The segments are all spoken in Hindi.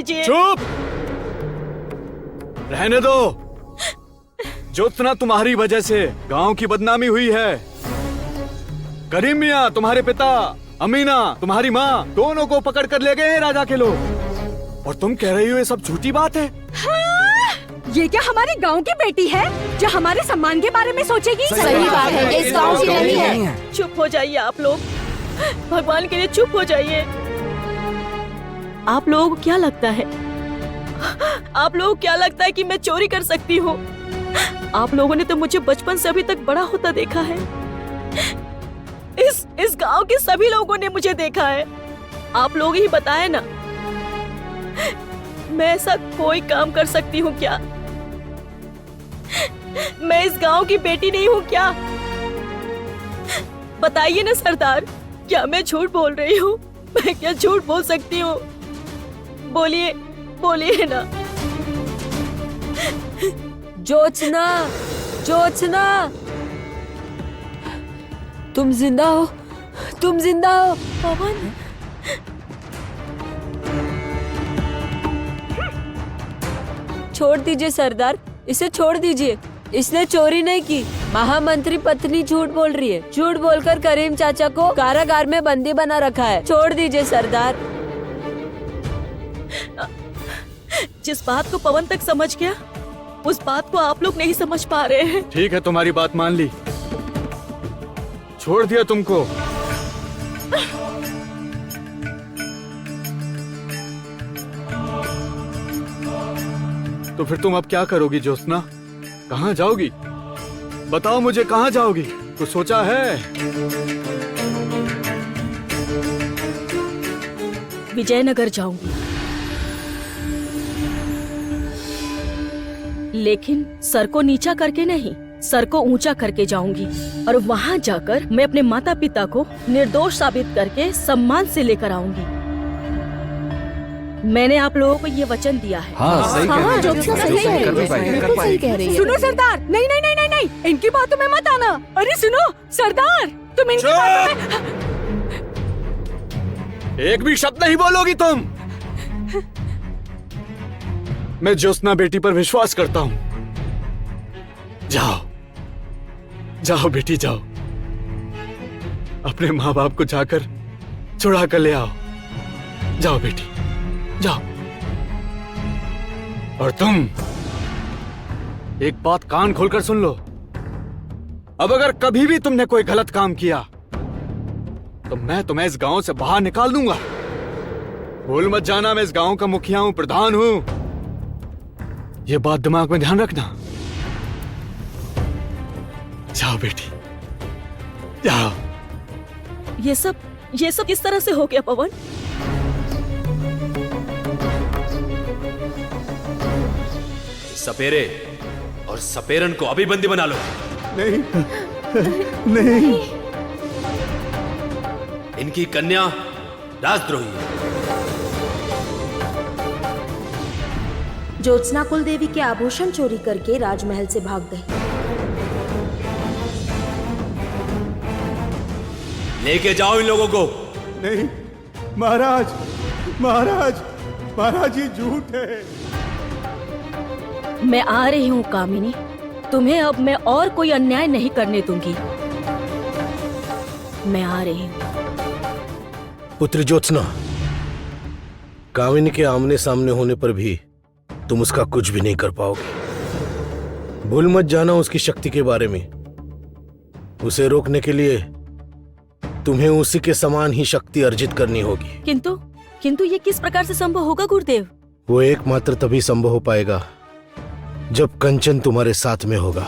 कीजिए। चुप! रहने दो। ज्योत्सना, तुम्हारी वजह से गांव की बदनामी हुई है। करीम मियाँ तुम्हारे पिता, अमीना तुम्हारी माँ, दोनों को पकड़ कर ले गए हैं राजा के लोग। और तुम कह रही हो ये सब झूठी बात है? ये क्या हमारे गांव की बेटी है जो हमारे सम्मान के बारे में सोचेगी? सही बात है, ये इस गांव की नहीं है। चुप हो जाइए आप लोग, भगवान के लिए चुप हो जाइए। आप लोगों को क्या लगता है, आप लोगों को क्या लगता है कि मैं चोरी कर सकती हूँ? आप लोगों ने तो मुझे बचपन से अभी तक बड़ा होता देखा है। इस गांव के सभी लोगों ने मुझे देखा है। आप लोग ही बताएं ना, मैं ऐसा कोई काम कर सकती हूँ क्या? मैं इस गांव की बेटी नहीं हूँ क्या? बताइए ना सरदार, क्या मैं झूठ बोल रही हूँ? मैं क्या झूठ बोल सकती हूँ? बोलिए, बोलिए ना। ज्योत्सना, ज्योत्सना, तुम जिंदा हो, तुम जिंदा हो। पवन, छोड़ दीजिए सरदार, इसे छोड़ दीजिए। इसने चोरी नहीं की। महामंत्री पत्नी झूठ बोल रही है। झूठ बोलकर करीम चाचा को कारागार में बंदी बना रखा है। छोड़ दीजिए सरदार। जिस बात को पवन तक समझ गया, उस बात को आप लोग नहीं समझ पा रहे हैं। ठीक है, तुम्हारी बात मान ली, छोड़ दिया तुमको। तो फिर तुम अब क्या करोगी ज्योत्सना? कहाँ जाओगी? बताओ मुझे, कहाँ जाओगी? कुछ सोचा है? विजयनगर जाऊंगी, लेकिन सर को नीचा करके नहीं, सर को ऊंचा करके जाऊंगी। और वहाँ जाकर मैं अपने माता पिता को निर्दोष साबित करके सम्मान से लेकर आऊंगी। मैंने आप लोगों को ये वचन दिया है। हाँ, सही कह रही है। सुनो सरदार, नहीं नहीं नहीं नहीं नहीं, इनकी बातों में मत आना। अरे सुनो सरदार, तुम इनकी बातों में... एक भी शब्द नहीं बोलोगी तुम। मैं ज्योत्सना बेटी पर विश्वास करता हूँ। जाओ जाओ बेटी, जाओ, अपने माँ बाप को जाकर छुड़ा कर ले आओ। जाओ बेटी, जाओ। और तुम एक बात कान खोलकर सुन लो, अब अगर कभी भी तुमने कोई गलत काम किया तो मैं तुम्हें इस गांव से बाहर निकाल दूंगा। भूल मत जाना, मैं इस गांव का मुखिया हूं, प्रधान हूं। ये बात दिमाग में ध्यान रखना। जाओ बेटी, जाओ। ये सब किस तरह से हो गया पवन? सपेरे और सपेरन को अभी बंदी बना लो। नहीं नहीं, इनकी कन्या राजद्रोही है। ज्योत्सना कुलदेवी के आभूषण चोरी करके राजमहल से भाग गई। लेके जाओ इन लोगों को। नहीं महाराज, महाराज, महाराज, ये झूठ है। मैं आ रही हूँ कामिनी, तुम्हें अब मैं और कोई अन्याय नहीं करने दूंगी। मैं आ रही हूँ। पुत्री ज्योत्सना, कामिनी के आमने सामने होने पर भी तुम उसका कुछ भी नहीं कर पाओगे। भूल मत जाना उसकी शक्ति के बारे में। उसे रोकने के लिए तुम्हें उसी के समान ही शक्ति अर्जित करनी होगी। किंतु ये किस प्रकार से संभव होगा गुरुदेव? वो एकमात्र तभी संभव हो पाएगा जब कंचन तुम्हारे साथ में होगा।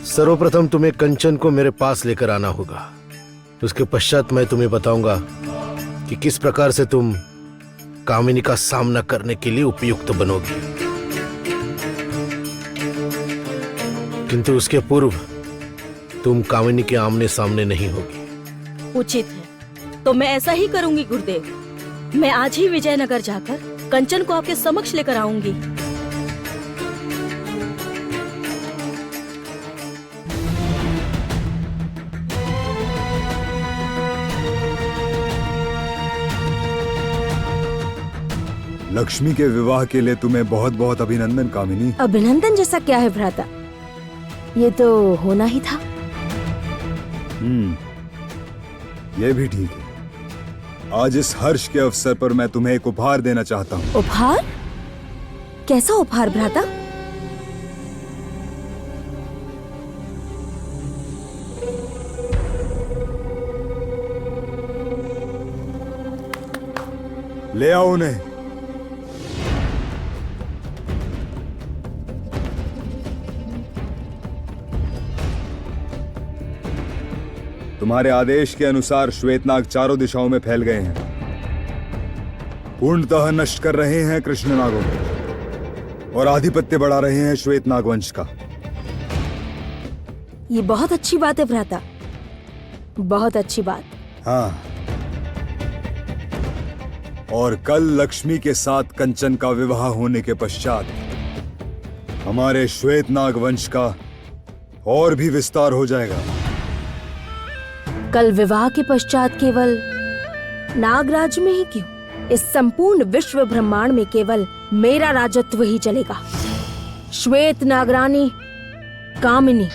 सर्वप्रथम तुम्हें कंचन को मेरे पास लेकर आना होगा। उसके पश्चात मैं तुम्हें बताऊंगा कि किस प्रकार से तुम कामिनी का सामना करने के लिए उपयुक्त बनोगी। किंतु उसके पूर्व तुम कामिनी के आमने सामने नहीं होगी। उचित है, तो मैं ऐसा ही करूंगी गुरुदेव। मैं आज ही विजयनगर जाकर कंचन को आपके समक्ष लेकर आऊंगी। लक्ष्मी के विवाह के लिए तुम्हें बहुत बहुत अभिनंदन कामिनी। अभिनंदन जैसा क्या है भ्राता, ये तो होना ही था। ये भी ठीक है। आज इस हर्ष के अवसर पर मैं तुम्हें एक उपहार देना चाहता हूँ। उपहार? कैसा उपहार भ्राता? ले आओ उन्हें। तुम्हारे आदेश के अनुसार श्वेतनाग चारों दिशाओं में फैल गए हैं, पूर्णतः नष्ट कर रहे हैं कृष्णनागों को और आधिपत्य बढ़ा रहे हैं श्वेतनाग वंश का। ये बहुत अच्छी बात है भ्राता, बहुत अच्छी बात। हाँ, और कल लक्ष्मी के साथ कंचन का विवाह होने के पश्चात हमारे श्वेतनाग वंश का और भी विस्तार हो जाएगा। कल विवाह के पश्चात केवल नागराज में ही क्यों, इस संपूर्ण विश्व ब्रह्मांड में केवल मेरा राजत्व ही चलेगा। श्वेत नागरानी कामिनी।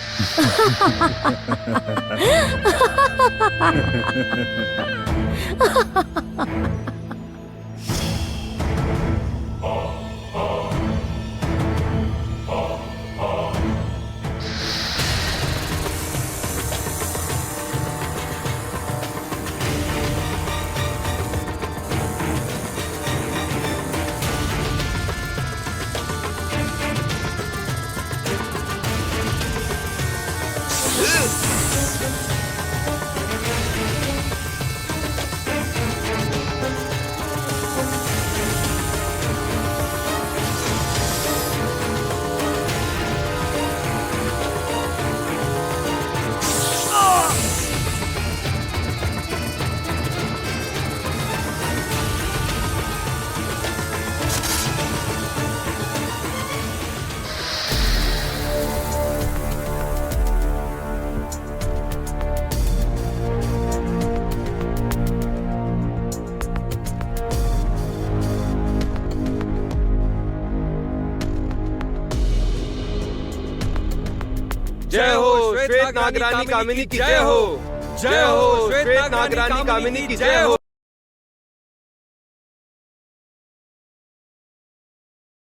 जय हो श्वेत नागरानी कामिनी की जय हो। जय हो श्वेत नागरानी कामिनी की जय हो।